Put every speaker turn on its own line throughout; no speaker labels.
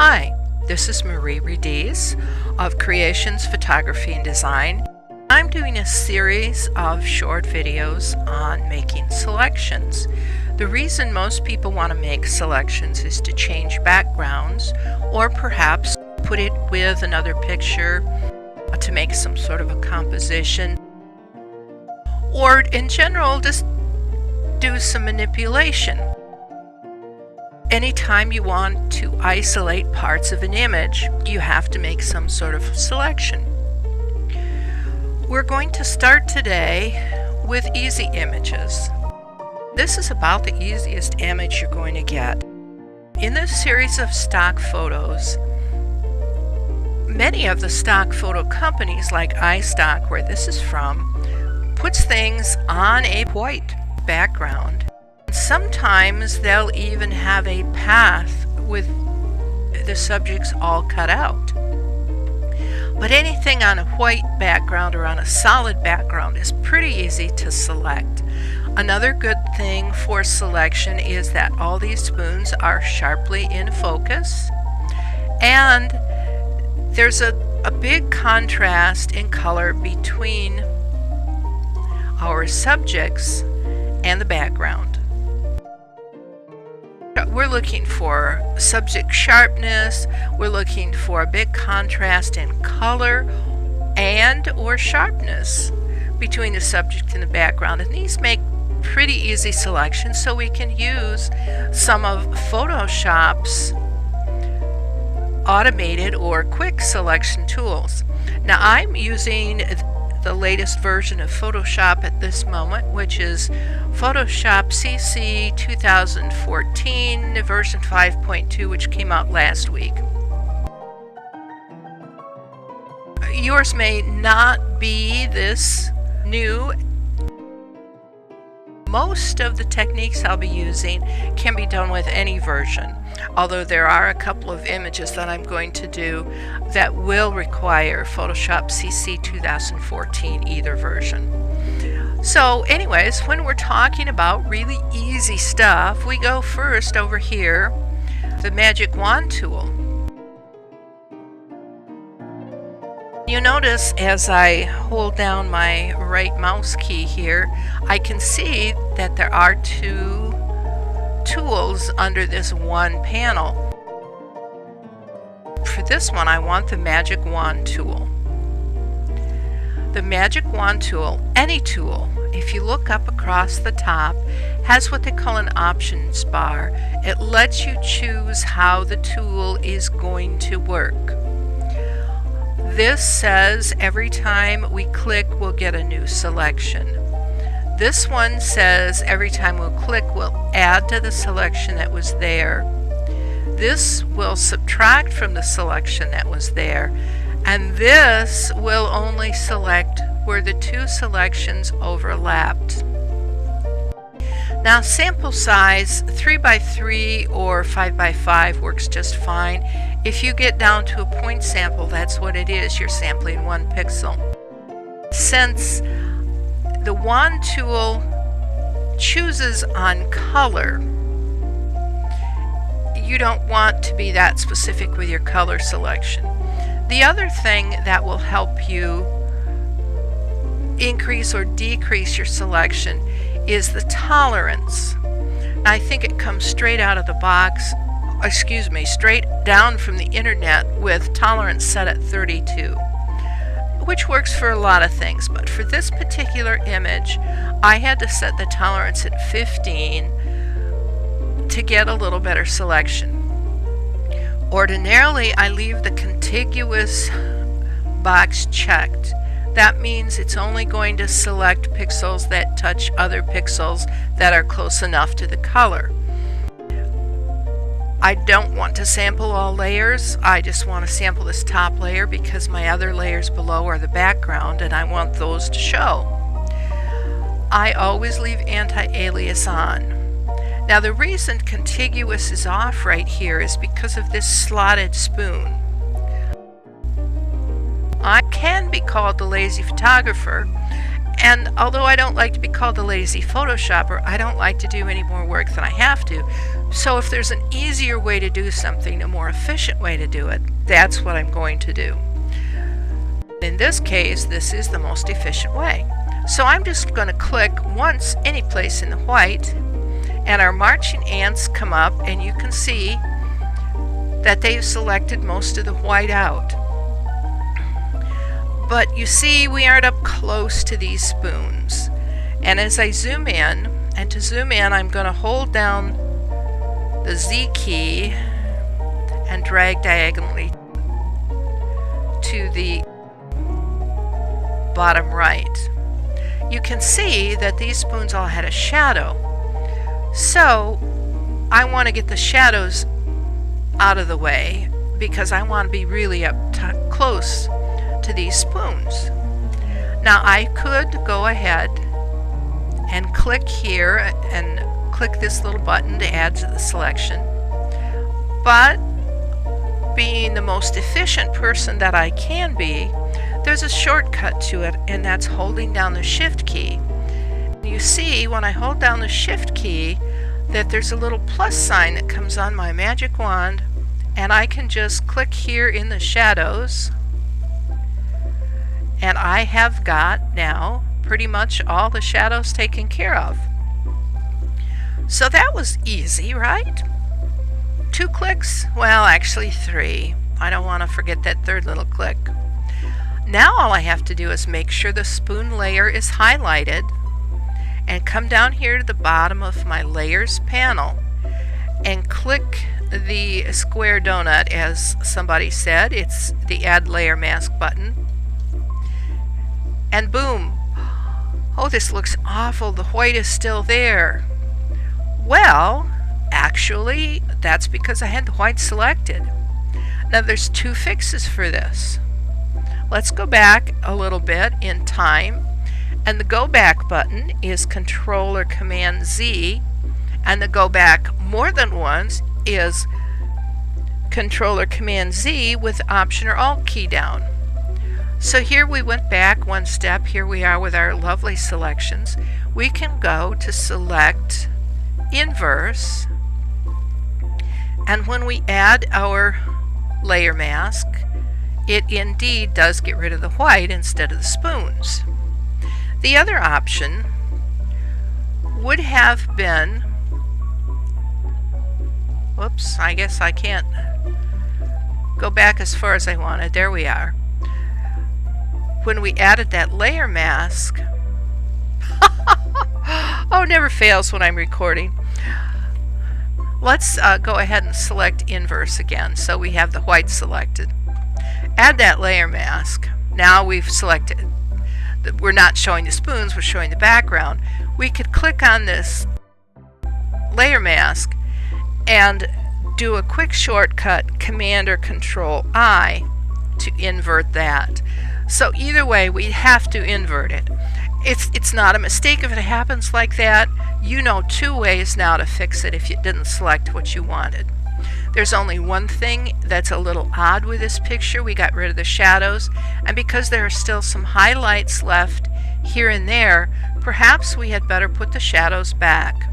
Hi, this is Marie Rediz of Creations Photography and Design. I'm doing a series of short videos on making selections. The reason most people want to make selections is to change backgrounds or perhaps put it with another picture to make some sort of a composition, or in general just do some manipulation. Anytime you want to isolate parts of an image, you have to make some sort of selection. We're going to start today with easy images. This is about the easiest image you're going to get. In this series of stock photos, many of the stock photo companies like iStock, where this is from, puts things on a white background. Sometimes they'll even have a path with the subjects all cut out. But anything on a white background or on a solid background is pretty easy to select. Another good thing for selection is that all these spoons are sharply in focus, and there's a big contrast in color between our subjects and the background. We're looking for subject sharpness, we're looking for a big contrast in color and or sharpness between the subject and the background, and these make pretty easy selections, so we can use some of Photoshop's automated or quick selection tools. Now I'm using the latest version of Photoshop at this moment, which is Photoshop CC 2014 version 5.2, which came out last week. Yours may not be this new. Most of the techniques I'll be using can be done with any version, although there are a couple of images that I'm going to do that will require Photoshop CC 2014 either version. So anyways, when we're talking about really easy stuff, we go first over here, the Magic Wand tool. You notice as I hold down my right mouse key here, I can see that there are two tools under this one panel. For this one, I want the Magic Wand tool. The Magic Wand tool, any tool, if you look up across the top, has what they call an options bar. It lets you choose how the tool is going to work. This says every time we click, we'll get a new selection. This one says every time we'll click, we'll add to the selection that was there. This will subtract from the selection that was there. And this will only select where the two selections overlapped. Now sample size 3x3 or 5x5 works just fine. If you get down to a point sample, that's what it is. You're sampling 1 pixel. Since the wand tool chooses on color, you don't want to be that specific with your color selection. The other thing that will help you increase or decrease your selection is the tolerance. I think it comes straight out of the box, straight down from the internet with tolerance set at 32, which works for a lot of things, but for this particular image I had to set the tolerance at 15 to get a little better selection. Ordinarily I leave the contiguous box checked. That means it's only going to select pixels that touch other pixels that are close enough to the color. I don't want to sample all layers. I just want to sample this top layer because my other layers below are the background and I want those to show. I always leave anti-alias on. Now the reason contiguous is off right here is because of this slotted spoon. I can be called the lazy photographer, And although I don't like to be called a lazy Photoshopper, I don't like to do any more work than I have to. So if there's an easier way to do something, a more efficient way to do it, that's what I'm going to do. In this case, this is the most efficient way. So I'm just going to click once any place in the white, and our marching ants come up, and you can see that they've selected most of the white out. But you see, we aren't up close to these spoons. And as I zoom in, and to zoom in, I'm going to hold down the Z key and drag diagonally to the bottom right. You can see that these spoons all had a shadow. So I want to get the shadows out of the way because I want to be really up close to these spoons. Now I could go ahead and click here and click this little button to add to the selection, but being the most efficient person that I can be, there's a shortcut to it, and that's holding down the Shift key. You see when I hold down the Shift key that there's a little plus sign that comes on my magic wand, and I can just click here in the shadows, and I have got now pretty much all the shadows taken care of. So that was easy, right? 2 clicks? Well, actually 3. I don't want to forget that third little click. Now all I have to do is make sure the spoon layer is highlighted and come down here to the bottom of my layers panel and click the square donut, as somebody said. It's the add layer mask button. And boom! Oh, this looks awful. The white is still there. Well, actually, that's because I had the white selected. Now there's 2 fixes for this. Let's go back a little bit in time, and the go back button is Control or Command Z, and the go back more than once is Control or Command Z with Option or Alt key down. So here we went back one step. Here we are with our lovely selections. We can go to select Inverse, and when we add our layer mask, it indeed does get rid of the white instead of the spoons. The other option would have been, whoops, I guess I can't go back as far as I wanted. There we are. When we added that layer mask, oh, never fails when I'm recording. Let's go ahead and select Inverse again, so we have the white selected. Add that layer mask. Now we've selected, we're not showing the spoons, we're showing the background. We could click on this layer mask and do a quick shortcut, Command or Control I, to invert that. So either way, we have to invert it. It's not a mistake if it happens like that. You know 2 ways now to fix it if you didn't select what you wanted. There's only one thing that's a little odd with this picture. We got rid of the shadows, and because there are still some highlights left here and there, perhaps we had better put the shadows back.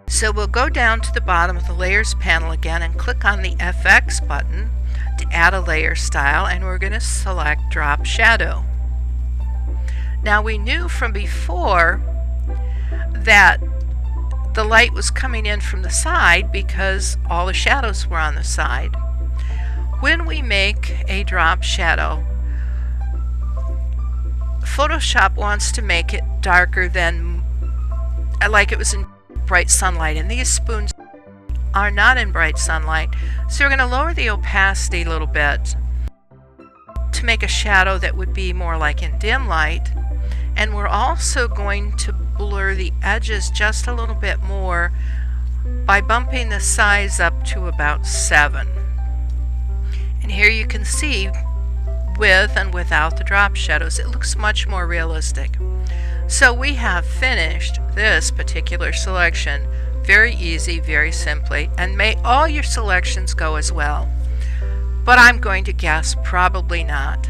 So we'll go down to the bottom of the layers panel again and click on the FX button to add a layer style, and we're going to select Drop Shadow. Now we knew from before that the light was coming in from the side because all the shadows were on the side. When we make a drop shadow, Photoshop wants to make it darker than like it was in bright sunlight, and these spoons are not in bright sunlight, so we're going to lower the opacity a little bit to make a shadow that would be more like in dim light, and we're also going to blur the edges just a little bit more by bumping the size up to about 7. And here you can see with and without the drop shadows, it looks much more realistic. So we have finished this particular selection very easy, very simply, and may all your selections go as well. But I'm going to guess probably not.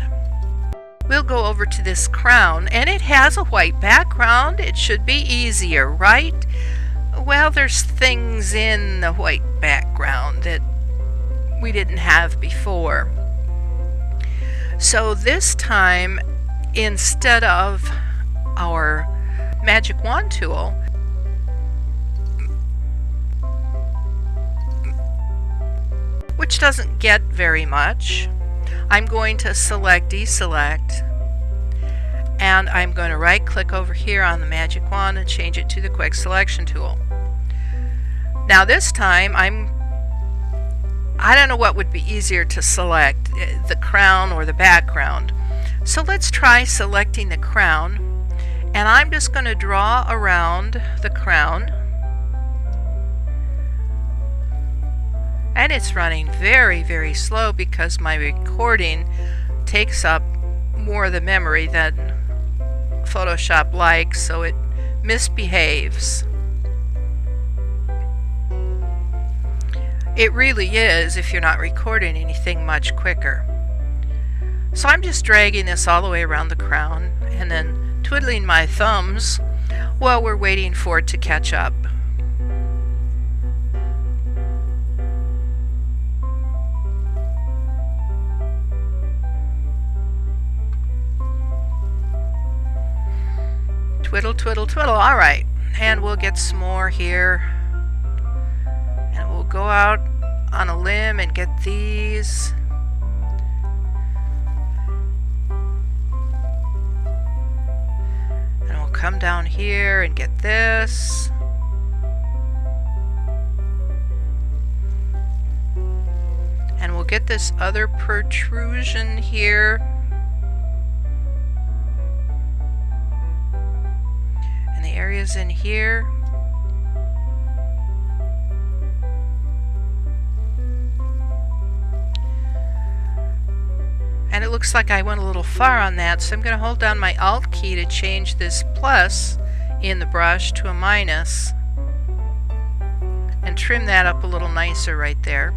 we'll go over to this crown, and it has a white background. It should be easier, right? Well, there's things in the white background that we didn't have before. So this time, instead of our magic wand tool, which doesn't get very much, I'm going to deselect, and I'm going to right click over here on the magic wand and change it to the quick selection tool. Now this time I don't know what would be easier to select, the crown or the background. So let's try selecting the crown, and I'm just going to draw around the crown. And it's running very, very slow because my recording takes up more of the memory than Photoshop likes, so it misbehaves. It really is if you're not recording anything much quicker. So I'm just dragging this all the way around the crown and then twiddling my thumbs while we're waiting for it to catch up. Twiddle, twiddle, twiddle. All right, and we'll get some more here. And we'll go out on a limb and get these. And we'll come down here and get this. And we'll get this other protrusion here. And the areas in here. And it looks like I went a little far on that, so I'm going to hold down my Alt key to change this plus in the brush to a minus and trim that up a little nicer right there.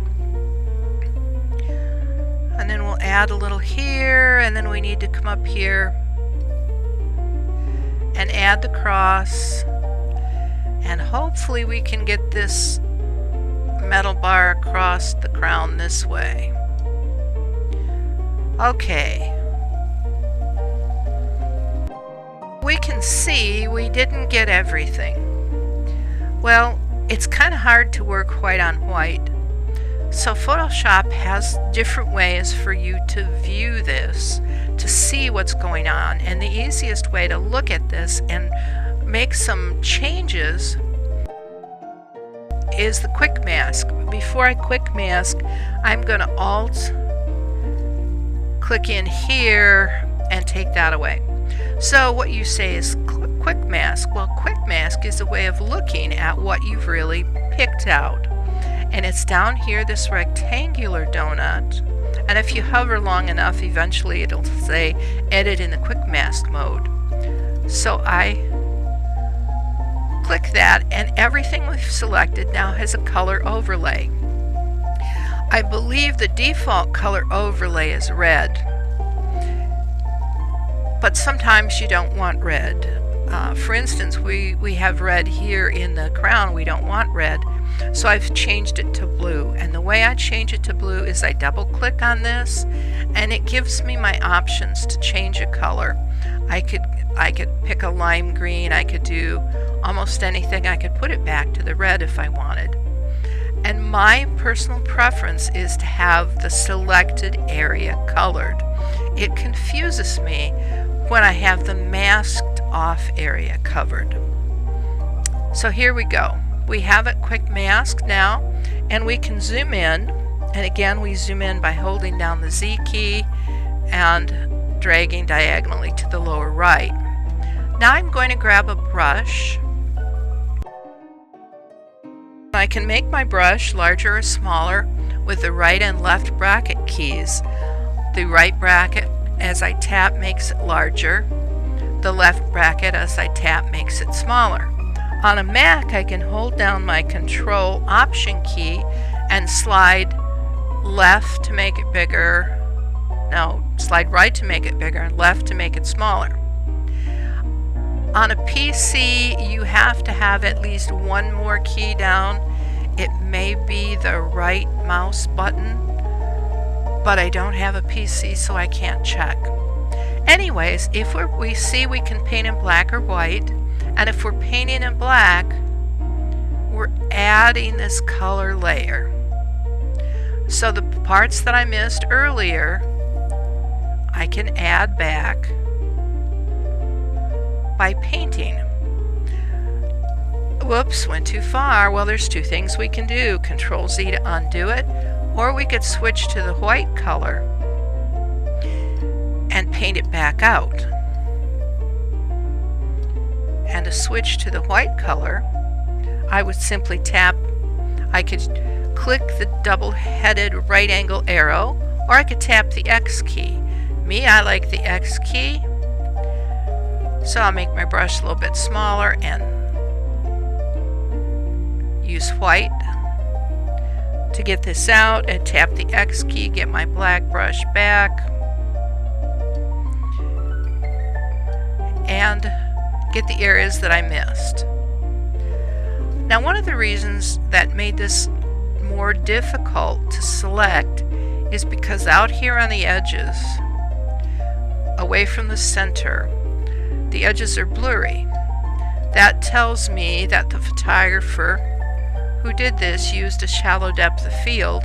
And then we'll add a little here, and then we need to come up here and add the cross, and hopefully we can get this metal bar across the crown this way. Okay. We can see we didn't get everything. Well, it's kind of hard to work white on white. So Photoshop has different ways for you to view this, to see what's going on. And the easiest way to look at this and make some changes is the quick mask. Before I quick mask, I'm going to Alt click in here and take that away. So what you say is quick mask. Well, quick mask is a way of looking at what you've really picked out. And it's down here, this rectangular donut. And if you hover long enough, eventually it'll say edit in the quick mask mode. So I click that, and everything we've selected now has a color overlay. I believe the default color overlay is red, but sometimes you don't want red. For instance, we have red here in the crown. We don't want red, so I've changed it to blue. And the way I change it to blue is I double click on this, and it gives me my options to change a color. I could pick a lime green. I could do almost anything. I could put it back to the red if I wanted. And my personal preference is to have the selected area colored. It confuses me when I have the masked off area covered. So here we go. We have it quick masked now, and we can zoom in. And again, we zoom in by holding down the Z key and dragging diagonally to the lower right. Now I'm going to grab a brush. I can make my brush larger or smaller with the right and left bracket keys. The right bracket as I tap makes it larger. The left bracket as I tap makes it smaller. On a Mac, I can hold down my Control Option key and slide left to make it bigger, Now slide right to make it bigger and left to make it smaller. On a PC, you have to have at least one more key down. It may be the right mouse button, but I don't have a PC, so I can't check. Anyways, if we see we can paint in black or white, and if we're painting in black, we're adding this color layer. So the parts that I missed earlier, I can add back by painting. Whoops, went too far. Well, there's two things we can do. Control Z to undo it, or we could switch to the white color and paint it back out. And to switch to the white color, I would simply tap, I could click the double-headed right angle arrow, or I could tap the X key. Me, I like the X key, so I'll make my brush a little bit smaller and use white to get this out, and tap the X key, get my black brush back, and get the areas that I missed. Now, one of the reasons that made this more difficult to select is because out here on the edges, away from the center, the edges are blurry. That tells me that the photographer who did this used a shallow depth of field,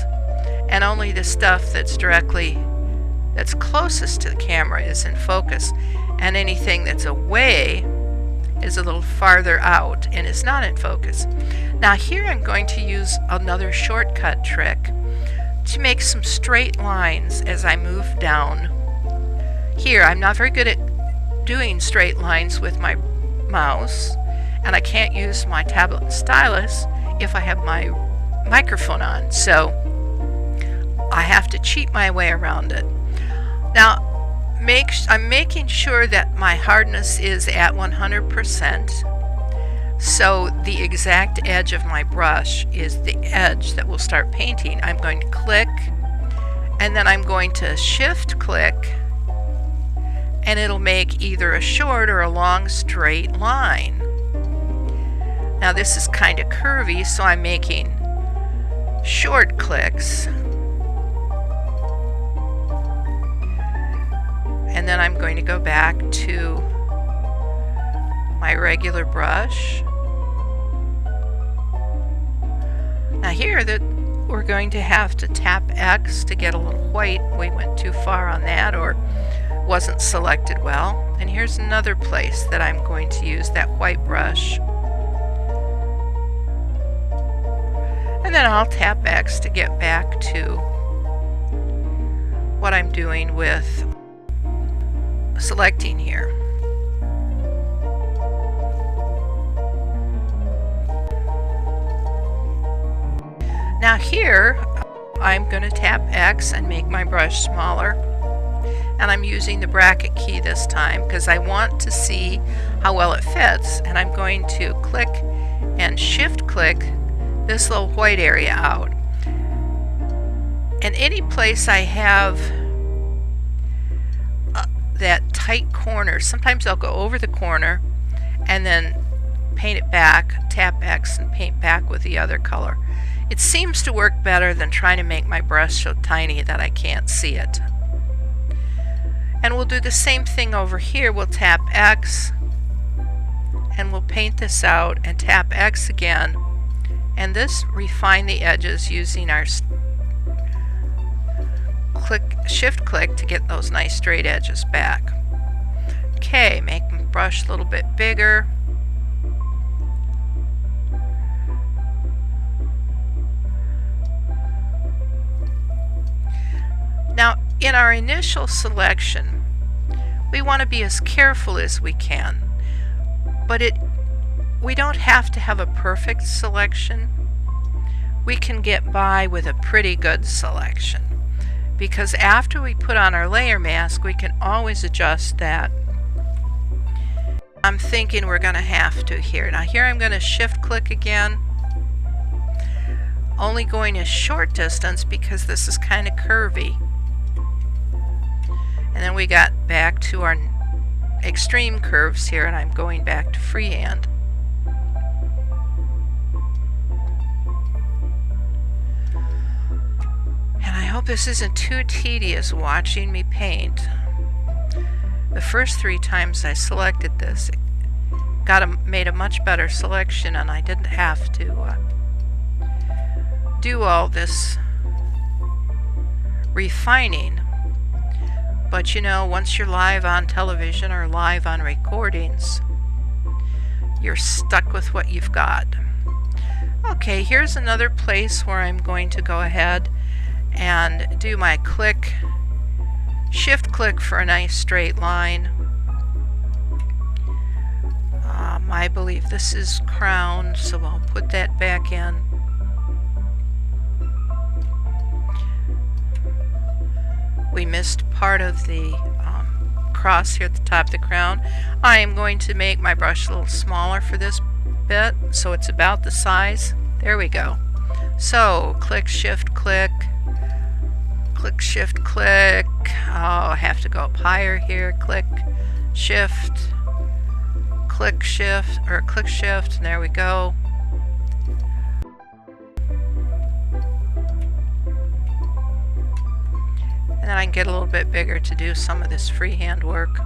and only the stuff that's closest to the camera is in focus, and anything that's away is a little farther out and is not in focus. Now here I'm going to use another shortcut trick to make some straight lines as I move down. Here, I'm not very good at doing straight lines with my mouse, and I can't use my tablet and stylus if I have my microphone on, so I have to cheat my way around it. Now, I'm making sure that my hardness is at 100%, so the exact edge of my brush is the edge that we'll start painting. I'm going to click, and then I'm going to shift click, and it'll make either a short or a long straight line. Now this is kind of curvy, so I'm making short clicks, and then I'm going to go back to my regular brush. Now here we're going to have to tap X to get a little white. We went too far on that, or wasn't selected well. And here's another place that I'm going to use that white brush. And then I'll tap X to get back to what I'm doing with selecting here. Now here I'm going to tap X and make my brush smaller, and I'm using the bracket key this time because I want to see how well it fits, and I'm going to click and shift click this little white area out. And any place I have that tight corner, sometimes I'll go over the corner and then paint it back, tap X and paint back with the other color. It seems to work better than trying to make my brush so tiny that I can't see it. And we'll do the same thing over here. We'll tap X and we'll paint this out and tap X again, and this refine the edges using our shift click to get those nice straight edges back. Okay, make my brush a little bit bigger. Now, in our initial selection, we want to be as careful as we can, but we don't have to have a perfect selection. We can get by with a pretty good selection, because after we put on our layer mask, we can always adjust that. I'm thinking we're going to have to here. Now here I'm going to shift click again, only going a short distance because this is kind of curvy. And then we got back to our extreme curves here, and I'm going back to freehand. And I hope this isn't too tedious watching me paint. The first 3 times I selected this, it made a much better selection, and I didn't have to do all this refining. But you know, once you're live on television or live on recordings, you're stuck with what you've got. Okay, here's another place where I'm going to go ahead and do my click, shift click for a nice straight line. I believe this is crowned, so I'll put that back in. We missed part of the cross here at the top of the crown. I am going to make my brush a little smaller for this bit, so it's about the size. There we go. So click, shift, click, click, shift, click. Oh, I have to go up higher here. Click, shift, click, shift, or click, shift, and there we go. And then I can get a little bit bigger to do some of this freehand work.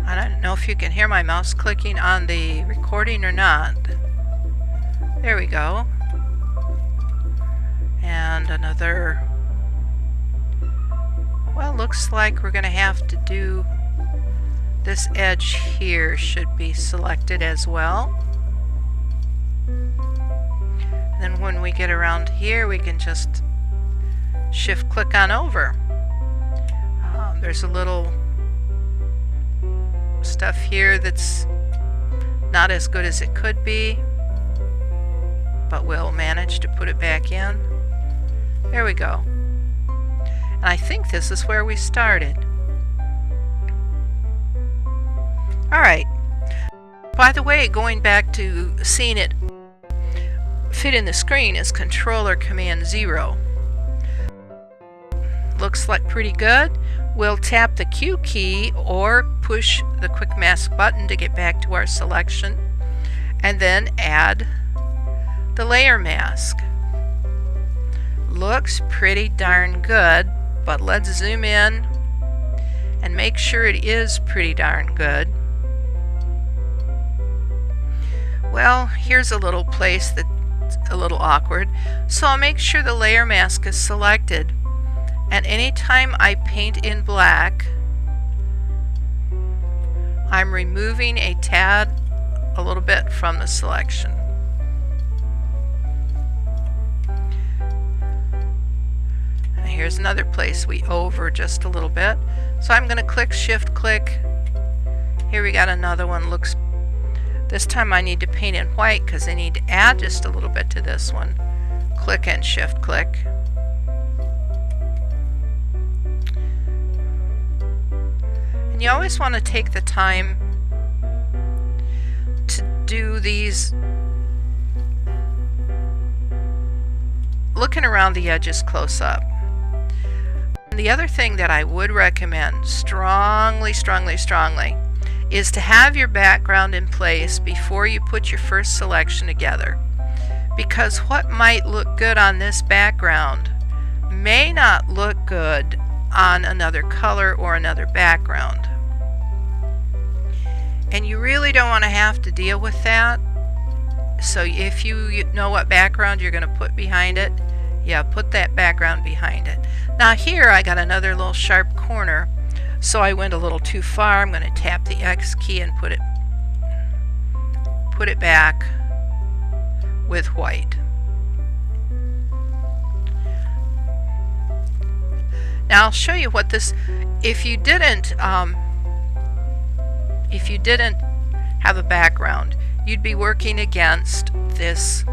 I don't know if you can hear my mouse clicking on the recording or not. There we go. And another. Well, looks like we're going to have to do this edge here should be selected as well. And then when we get around here, we can just shift click on over. There's a little stuff here that's not as good as it could be, but we'll manage to put it back in. There we go. And I think this is where we started. Alright. By the way, going back to seeing it fit in the screen is Controller Command 0. Looks like pretty good. We'll tap the Q key or push the Quick Mask button to get back to our selection, and then add the layer mask. Looks pretty darn good, but let's zoom in and make sure it is pretty darn good. Well, here's a little place that's a little awkward, so I'll make sure the layer mask is selected, and anytime I paint in black, I'm removing a tad a little bit from the selection. And here's another place we over just a little bit, so I'm going to click, shift click. Here we got another one. Looks, this time I need to paint in white because I need to add just a little bit to this one. Click and shift click. And you always want to take the time to do these, looking around the edges close up. And the other thing that I would recommend strongly, is to have your background in place before you put your first selection together. Because what might look good on this background may not look good on another color or another background. And you really don't want to have to deal with that. So if you know what background you're going to put behind it, yeah, put that background behind it. Now here I got another little sharp corner, so I went a little too far. I'm going to tap the X key and put it back with white. Now I'll show you what this, if you didn't have a background, you'd be working against this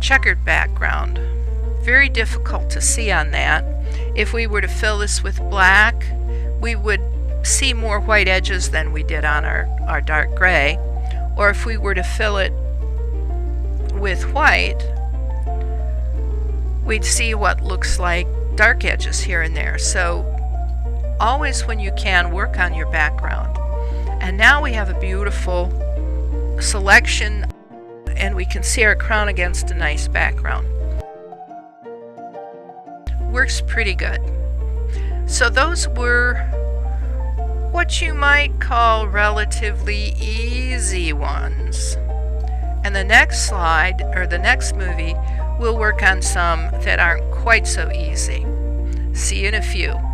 checkered background. Very difficult to see on that. If we were to fill this with black, we would see more white edges than we did on our dark gray. Or if we were to fill it with white, we'd see what looks like dark edges here and there. So always when you can, work on your background. And now we have a beautiful selection and we can see our crown against a nice background. Works pretty good. So those were what you might call relatively easy ones. And the next slide, or the next movie, we'll work on some that aren't quite so easy. See you in a few.